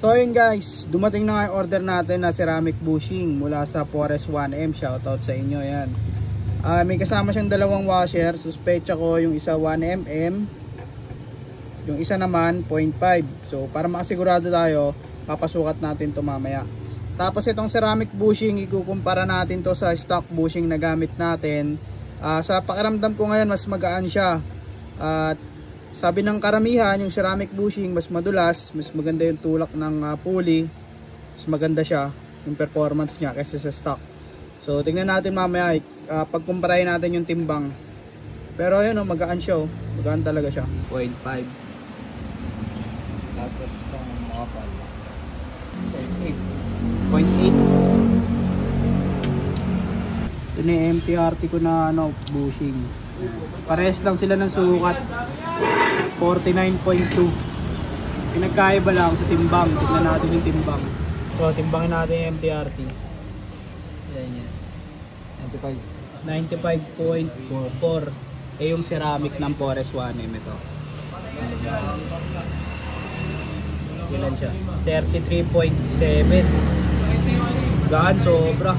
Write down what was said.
So ayun guys, dumating na nga yung order natin na ceramic bushing mula sa Forest 1M. Shoutout sa inyo, yan. May kasama siyang dalawang washer. Suspecha ko yung isa 1mm, yung isa naman 0.5. So para makasigurado tayo, papasukat natin to mamaya. Tapos itong ceramic bushing, ikukumpara natin to sa stock bushing na gamit natin. Sa pakiramdam ko ngayon, mas magaan siya. At sabi ng karamihan, yung ceramic bushing mas madulas, mas maganda yung tulak ng pulley, mas maganda siya yung performance niya kaysa sa stock. So tingnan natin mamaya, pagkumparahin natin yung timbang. Pero ayun, magaan siya, magaan talaga siya. 0.5. Tapos itong makapal 0.8. Ito na yung MTRT ko na bushing. Parehas lang sila ng sukat, 49.2. Pinagkaiba lang sa timbang. Tignan natin yung timbang. So timbangin natin yung MTRT. Yan yan, 95.4. Yung ceramic ng Forest 1M ito. Ilan siya? 33.7. Gaan, sobra.